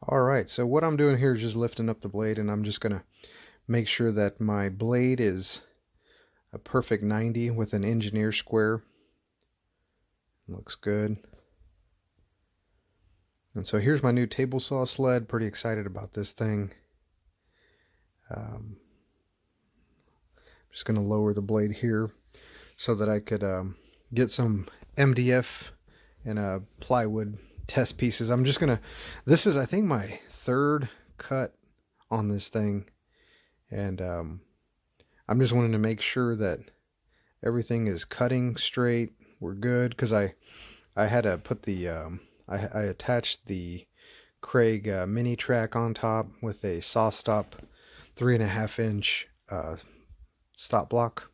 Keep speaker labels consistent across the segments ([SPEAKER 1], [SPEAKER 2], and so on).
[SPEAKER 1] All right, so what I'm doing here is just lifting up the blade, and I'm just going to make sure that my blade is a perfect 90 with an engineer square. Looks good. And so here's my new table saw sled. Pretty excited about this thing. I'm just going to lower the blade here so that I could get some MDF and plywood test pieces. I'm just going to, this is I think my third cut on this thing. And I'm just wanting to make sure that everything is cutting straight. We're good because I had to put the I attached the Kreg Mini track on top with a Sawstop 3.5 inch stop block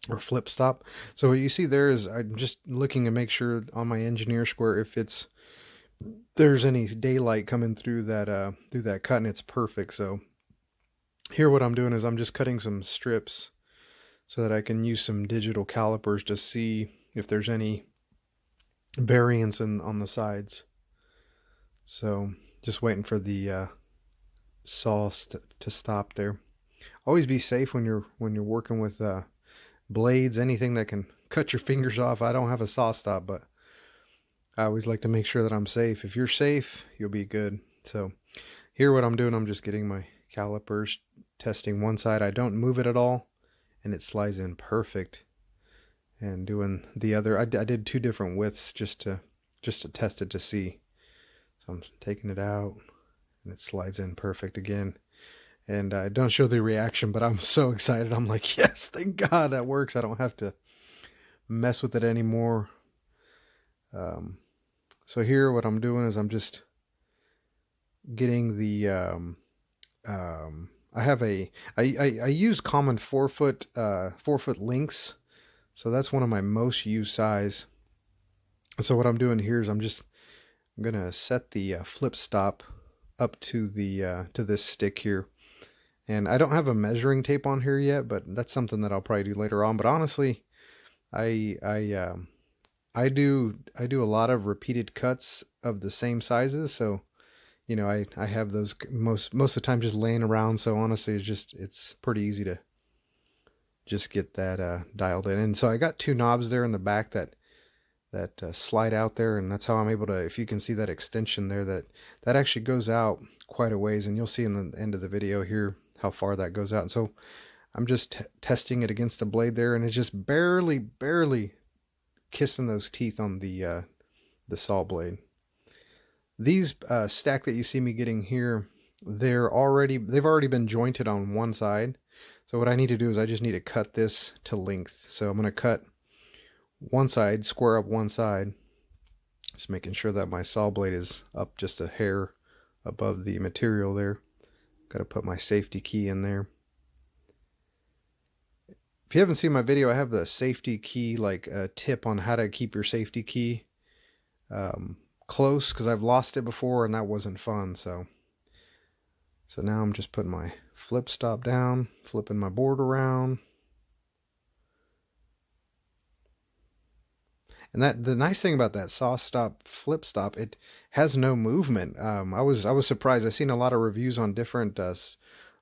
[SPEAKER 1] or flip stop. So what you see there is I'm just looking to make sure on my engineer square if there's any daylight coming through that cut, and it's perfect. So here what I'm doing is I'm just cutting some strips so that I can use some digital calipers to see if there's any variance on the sides. So just waiting for the saw to stop there. Always be safe when you're working with blades, anything that can cut your fingers off. I don't have a saw stop, but I always like to make sure that I'm safe. If you're safe, you'll be good. So here what I'm doing, I'm just getting my calipers, testing one side. I don't move it at all, and it slides in perfect. And doing the other, I did two different widths just to test it to see. So I'm taking it out, and it slides in perfect again. And I don't show the reaction, but I'm so excited. I'm like, yes, thank God that works. I don't have to mess with it anymore. So here what I'm doing is I'm just getting the I use common 4-foot 4-foot links. So that's one of my most used size. So what I'm doing here is I'm gonna set the flip stop up to the to this stick here. And I don't have a measuring tape on here yet, but that's something that I'll probably do later on. But honestly, I do a lot of repeated cuts of the same sizes, so I have those most of the time just laying around. So honestly, it's pretty easy to just get that dialed in. And so I got two knobs there in the back that slide out there, and that's how I'm able to, if you can see that extension there, that actually goes out quite a ways, and you'll see in the end of the video here how far that goes out. And so I'm just testing it against the blade there, and it's just barely kissing those teeth on the saw blade. These stack that you see me getting here, they've already been jointed on one side. So what I need to do is I just need to cut this to length. So I'm going to cut one side, square up one side, just making sure that my saw blade is up just a hair above the material there. Got to put my safety key in there. If you haven't seen my video, I have the safety key, like a tip on how to keep your safety key close, because I've lost it before and that wasn't fun. So now I'm just putting my flip stop down, flipping my board around. And the nice thing about that Sawstop Flip Stop, it has no movement. I was surprised. I've seen a lot of reviews on different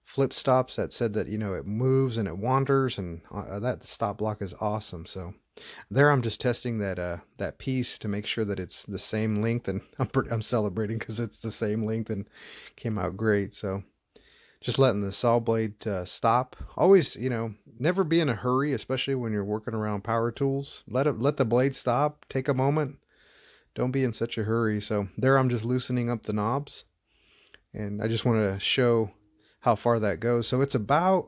[SPEAKER 1] flip stops that said that it moves and it wanders, and that stop block is awesome. So there I'm just testing that piece to make sure that it's the same length, and I'm celebrating because it's the same length and came out great. So just letting the saw blade stop. Always, never be in a hurry, especially when you're working around power tools. Let the blade stop. Take a moment. Don't be in such a hurry. So there I'm just loosening up the knobs, and I just want to show how far that goes. So it's about,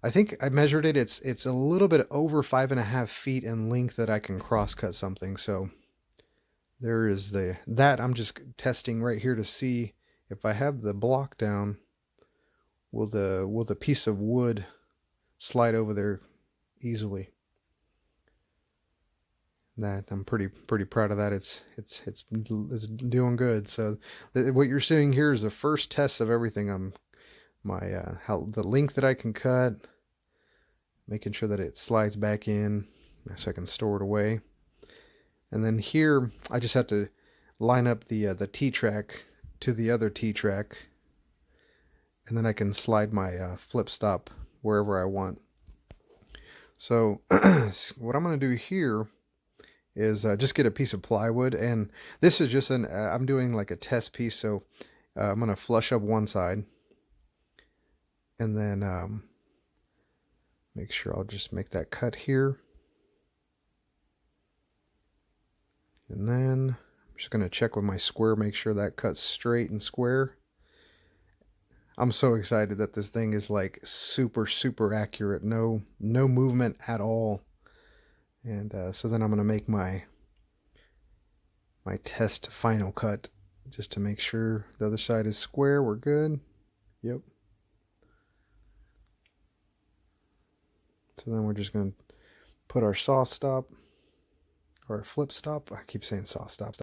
[SPEAKER 1] I think I measured it. It's a little bit over 5.5 feet in length that I can cross cut something. So there is that I'm just testing right here to see if I have the block down. Will the piece of wood slide over there easily? That I'm pretty proud of that. It's doing good. So what you're seeing here is the first test of everything. How the length that I can cut, making sure that it slides back in so I can store it away. And then here I just have to line up the T-track to the other T-track, and then I can slide my flip stop wherever I want. So what I'm going to do here is just get a piece of plywood, and this is just I'm doing like a test piece, so I'm going to flush up one side, and then make sure I'll just make that cut here, and then I'm just going to check with my square, make sure that cuts straight and square. I'm so excited that this thing is like super accurate, no movement at all. And so then I'm going to make my test final cut just to make sure the other side is square. We're good. Yep. So then we're just going to put our saw stop, or flip stop. I keep saying saw stop.